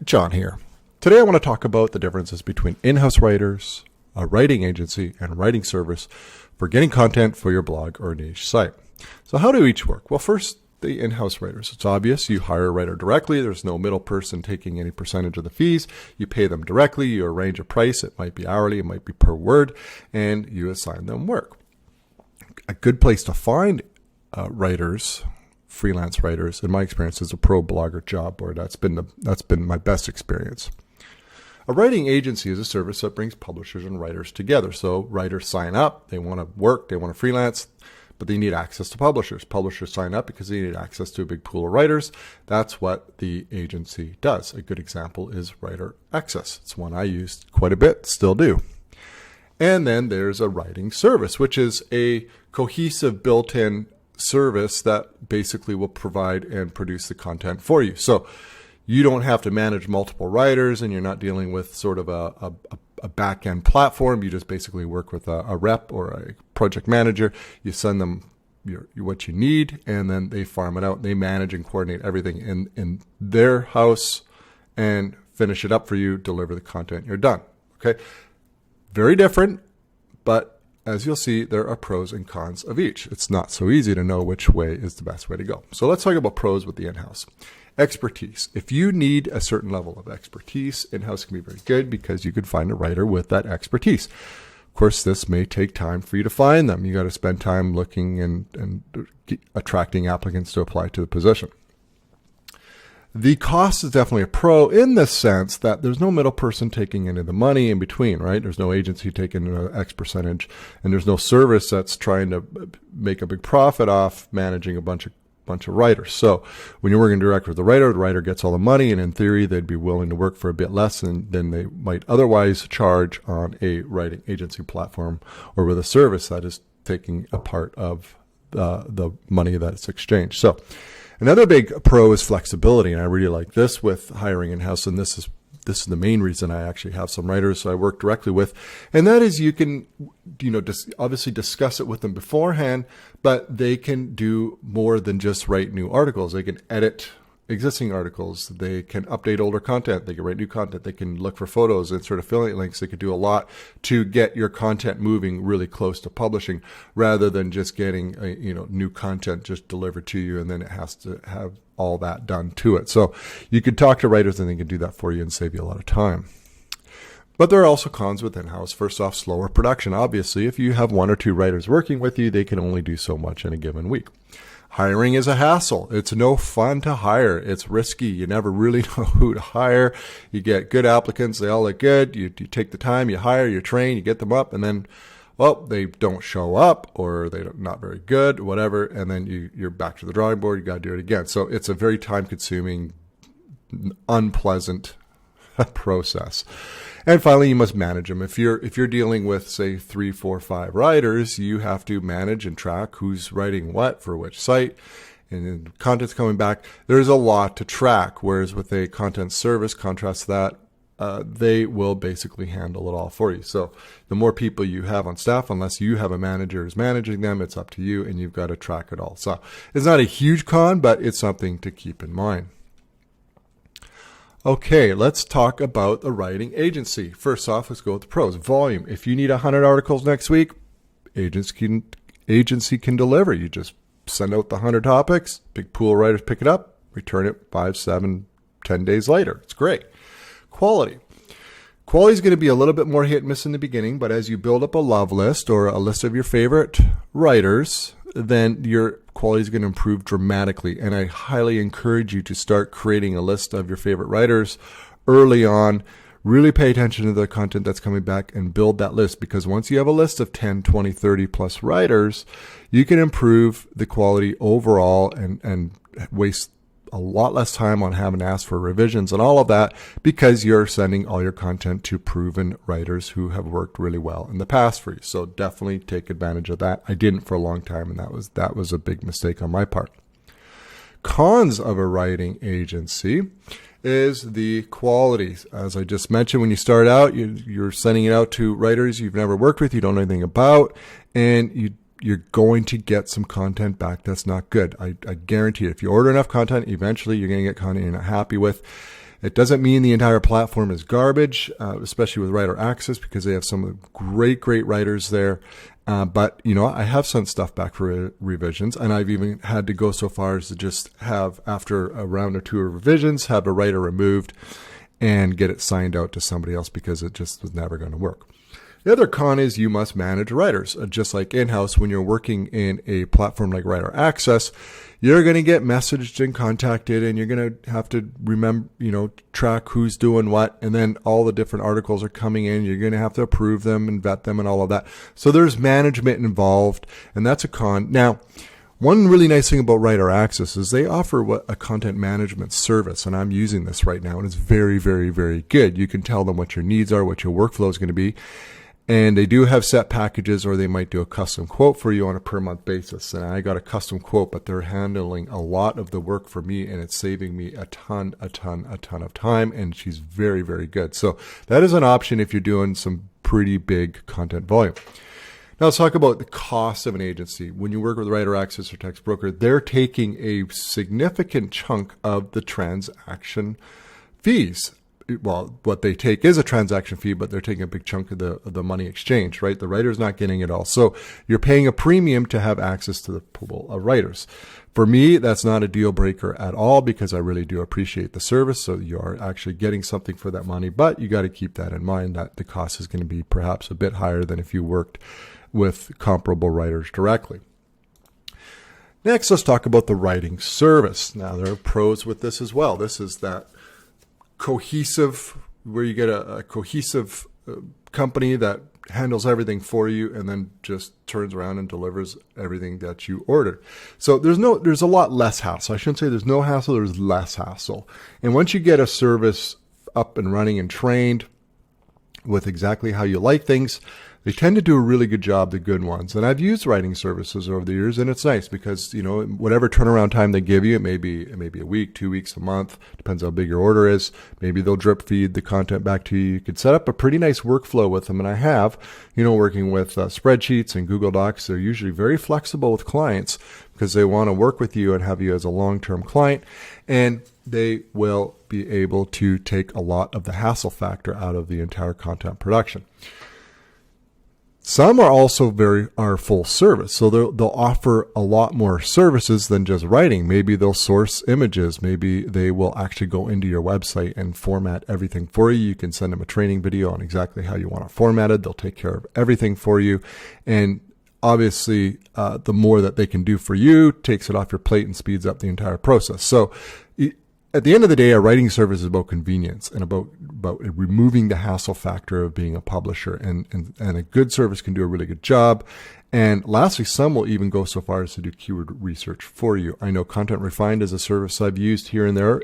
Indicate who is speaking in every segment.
Speaker 1: John here. Today I want to talk about the differences between in-house writers, a writing agency, and a writing service for getting content for your blog or niche site. So how do each work? Well, first, the in-house writers. It's obvious. You hire a writer directly. There's no middle person taking any percentage of the fees. You pay them directly. You arrange a price. It might be hourly. It might be per word. And you assign them work. A good place to find writers, freelance writers, in my experience, is a pro blogger job board. That's been my best experience. A writing agency is a service that brings publishers and writers together. So writers sign up, they want to work, they want to freelance, but they need access to publishers. Publishers sign up because they need access to a big pool of writers. That's what the agency does. A good example is Writer Access. It's one I used quite a bit, still do. And then there's a writing service, which is a cohesive built-in service that basically will provide and produce the content for you. So you don't have to manage multiple writers, and you're not dealing with sort of a back-end platform. You just basically work with a rep or a project manager. You send them what you need, and then they farm it out. They manage and coordinate everything in their house and finish it up for you, deliver the content, you're done. Okay, very different, but as you'll see, there are pros and cons of each. It's not so easy to know which way is the best way to go. So let's talk about pros with the in-house. Expertise. If you need a certain level of expertise, in-house can be very good because you could find a writer with that expertise. Of course, this may take time for you to find them. You got to spend time looking and attracting applicants to apply to the position. The cost is definitely a pro in the sense that there's no middle person taking any of the money in between, right? There's no agency taking an X percentage, and there's no service that's trying to make a big profit off managing a bunch of writers. So when you're working direct with the writer gets all the money, and in theory, they'd be willing to work for a bit less than they might otherwise charge on a writing agency platform or with a service that is taking a part of the money that's exchanged. So another big pro is flexibility, and I really like this with hiring in-house, and this is the main reason I actually have some writers I work directly with, and that is you can, obviously discuss it with them beforehand, but they can do more than just write new articles. They can edit existing articles. They can update older content. They can write new content. They can look for photos, insert affiliate links. They could do a lot to get your content moving really close to publishing, rather than just getting new content just delivered to you, and then it has to have all that done to it. So you could talk to writers and they can do that for you and save you a lot of time. But there are also cons with in-house. First off, slower production. Obviously, if you have one or two writers working with you, they can only do so much in a given week. Hiring is a hassle. It's no fun to hire. It's risky. You never really know who to hire. You get good applicants. They all look good. You take the time, you hire, you train, you get them up, and then, well, they don't show up, or they're not very good, whatever, and then you're back to the drawing board. You got to do it again. So it's a very time-consuming, unpleasant process. And finally, you must manage them. If you're dealing with, say, 3, 4, 5 writers, you have to manage and track who's writing what for which site, and then content's coming back. There's a lot to track, whereas with a content service, contrast that, they will basically handle it all for you. So the more people you have on staff, unless you have a manager who's managing them, it's up to you, and you've got to track it all. So it's not a huge con, but it's something to keep in mind. Okay, let's talk about the writing agency. First off, let's go with the pros. Volume. If you need 100 articles next week, agency can deliver. You just send out the 100 topics, big pool of writers pick it up, return it 5, 7, 10 days later. It's great. Quality. Quality is going to be a little bit more hit and miss in the beginning, but as you build up a love list or a list of your favorite writers, then your quality is going to improve dramatically. And I highly encourage you to start creating a list of your favorite writers early on. Really pay attention to the content that's coming back and build that list, because once you have a list of 10, 20, 30 plus writers, you can improve the quality overall and waste a lot less time on having to ask for revisions and all of that, because you're sending all your content to proven writers who have worked really well in the past for you. So definitely take advantage of that. I didn't for a long time, and that was a big mistake on my part. Cons of a writing agency is the quality. As I just mentioned, when you start out, you're sending it out to writers you've never worked with, you don't know anything about, and you're going to get some content back that's not good. I guarantee it. If you order enough content, eventually you're going to get content you're not happy with. It doesn't mean the entire platform is garbage, especially with Writer Access, because they have some great writers there. But, I have sent stuff back for revisions, and I've even had to go so far as to just have, after a round or two of revisions, have a writer removed and get it signed out to somebody else because it just was never going to work. The other con is you must manage writers. Just like in-house, when you're working in a platform like Writer Access, you're going to get messaged and contacted, and you're going to have to remember, track who's doing what, and then all the different articles are coming in. You're going to have to approve them and vet them and all of that. So there's management involved, and that's a con. Now, one really nice thing about Writer Access is they offer a content management service, and I'm using this right now, and it's very, very, very good. You can tell them what your needs are, what your workflow is going to be. And they do have set packages, or they might do a custom quote for you on a per month basis. And I got a custom quote, but they're handling a lot of the work for me, and it's saving me a ton of time. And she's very, very good. So that is an option if you're doing some pretty big content volume. Now let's talk about the cost of an agency. When you work with Writer Access or Text Broker, they're taking a significant chunk of the transaction fees. Well, what they take is a transaction fee, but they're taking a big chunk of the money exchange, right? The writer's not getting it all. So you're paying a premium to have access to the pool of writers. For me, that's not a deal breaker at all, because I really do appreciate the service. So you are actually getting something for that money, but you got to keep that in mind that the cost is going to be perhaps a bit higher than if you worked with comparable writers directly. Next, let's talk about the writing service. Now, there are pros with this as well. This is that cohesive, where you get a cohesive company that handles everything for you and then just turns around and delivers everything that you ordered. So there's a lot less hassle. I shouldn't say there's no hassle, there's less hassle. And once you get a service up and running and trained with exactly how you like things, they tend to do a really good job, the good ones. And I've used writing services over the years, and it's nice because, whatever turnaround time they give you, it may be a week, 2 weeks, a month, depends how big your order is. Maybe they'll drip feed the content back to you. You could set up a pretty nice workflow with them. And I have, working with spreadsheets and Google Docs. They're usually very flexible with clients because they want to work with you and have you as a long-term client. And they will be able to take a lot of the hassle factor out of the entire content production. Some are also are full service. So they'll offer a lot more services than just writing. Maybe they'll source images. Maybe they will actually go into your website and format everything for you. You can send them a training video on exactly how you want it formatted. They'll take care of everything for you. And obviously, the more that they can do for you takes it off your plate and speeds up the entire process. So at the end of the day, a writing service is about convenience and about removing the hassle factor of being a publisher. And a good service can do a really good job. And lastly, some will even go so far as to do keyword research for you. I know Content Refined is a service I've used here and there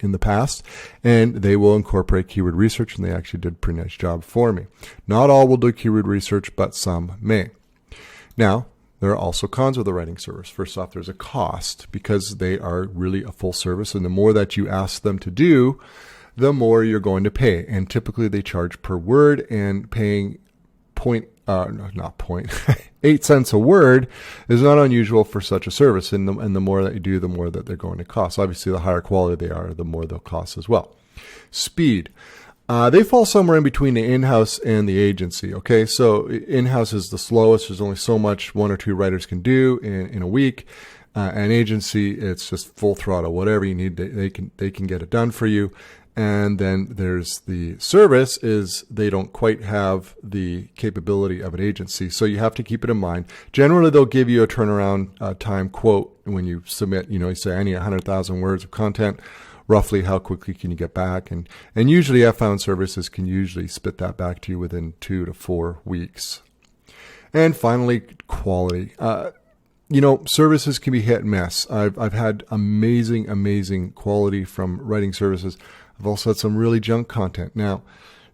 Speaker 1: in the past, and they will incorporate keyword research, and they actually did a pretty nice job for me. Not all will do keyword research, but some may. Now, there are also cons with the writing service. First off, there's a cost because they are really a full service, and the more that you ask them to do, the more you're going to pay. And typically they charge per word, and paying 8 cents a word is not unusual for such a service. And the more that you do, the more that they're going to cost. Obviously, the higher quality they are, the more they'll cost as well. Speed. They fall somewhere in between the in-house and the agency. Okay, so in-house is the slowest. There's only so much 1 or 2 writers can do in a week. An agency, it's just full throttle. Whatever you need, they can get it done for you. And then there's the service is they don't quite have the capability of an agency. So you have to keep it in mind. Generally, they'll give you a turnaround time quote when you submit. You say, I need 100,000 words of content. Roughly how quickly can you get back? And usually I've found services can usually spit that back to you within 2 to 4 weeks. And finally, quality. Services can be hit and miss. I've had amazing quality from writing services. I've also had some really junk content. Now,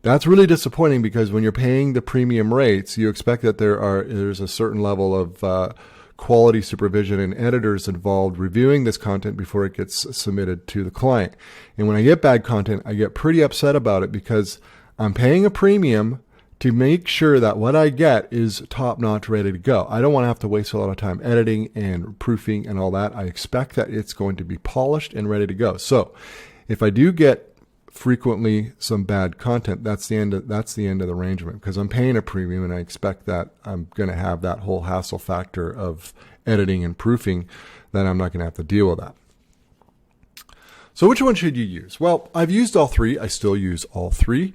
Speaker 1: that's really disappointing because when you're paying the premium rates, you expect that there's a certain level of quality supervision and editors involved reviewing this content before it gets submitted to the client. And when I get bad content, I get pretty upset about it because I'm paying a premium to make sure that what I get is top-notch, ready to go. I don't want to have to waste a lot of time editing and proofing and all that. I expect that it's going to be polished and ready to go. So if I do get frequently some bad content, that's the end of the arrangement, because I'm paying a premium and I expect that I'm going to have that whole hassle factor of editing and proofing, then I'm not going to have to deal with that. So which one should you use? Well, I've used all three. I still use all three.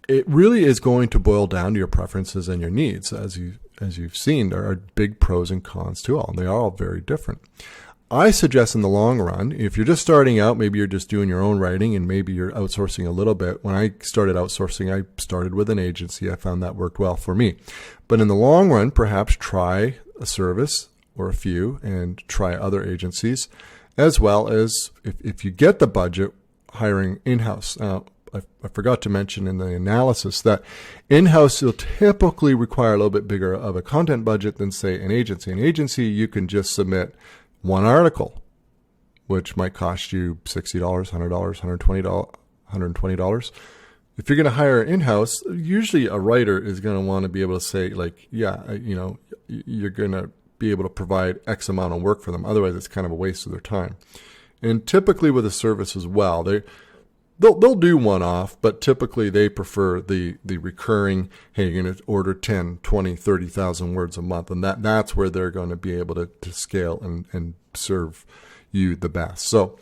Speaker 1: It really is going to boil down to your preferences and your needs. As you've seen, there are big pros and cons to all, and they are all very different. I suggest in the long run, if you're just starting out, maybe you're just doing your own writing and maybe you're outsourcing a little bit. When I started outsourcing, I started with an agency. I found that worked well for me. But in the long run, perhaps try a service or a few and try other agencies, as well as if you get the budget, hiring in-house. Now, I forgot to mention in the analysis that in-house will typically require a little bit bigger of a content budget than, say, an agency. An agency, you can just submit one article, which might cost you $60, $100, $120. If you're going to hire in-house, usually a writer is going to want to be able to say, like, yeah, you're going to be able to provide X amount of work for them. Otherwise, it's kind of a waste of their time. And typically with a service as well, they'll do one-off, but typically they prefer the recurring, hey, you're going to order 10, 20, 30,000 words a month. And that's where they're going to be able to scale and serve you the best. So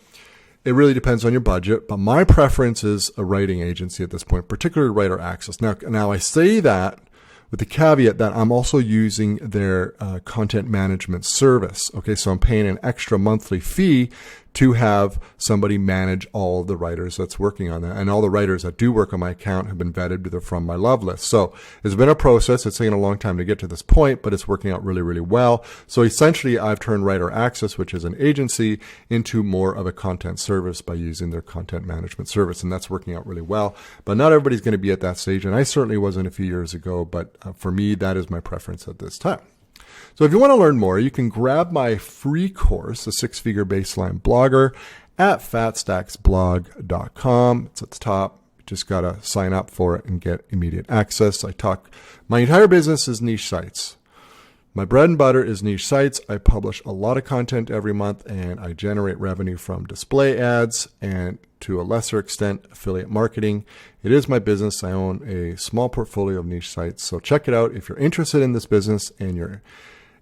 Speaker 1: it really depends on your budget, but my preference is a writing agency at this point, particularly Writer Access. Now I say that with the caveat that I'm also using their content management service. Okay, so I'm paying an extra monthly fee to have somebody manage all of the writers that's working on that. And all the writers that do work on my account have been vetted from my love list. So it's been a process. It's taken a long time to get to this point, but it's working out really, really well. So essentially, I've turned Writer Access, which is an agency, into more of a content service by using their content management service. And that's working out really well. But not everybody's going to be at that stage. And I certainly wasn't a few years ago, but for me, that is my preference at this time. So if you want to learn more, you can grab my free course, The 6-Figure Baseline Blogger, at fatstacksblog.com. It's at the top. You just got to sign up for it and get immediate access. My entire business is niche sites. My bread and butter is niche sites. I publish a lot of content every month, and I generate revenue from display ads and, to a lesser extent, affiliate marketing. It is my business. I own a small portfolio of niche sites. So check it out if you're interested in this business and you're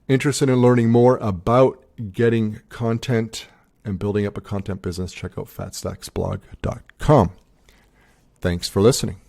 Speaker 1: interested in learning more about getting content and building up a content business. Check out fatstacksblog.com. Thanks for listening.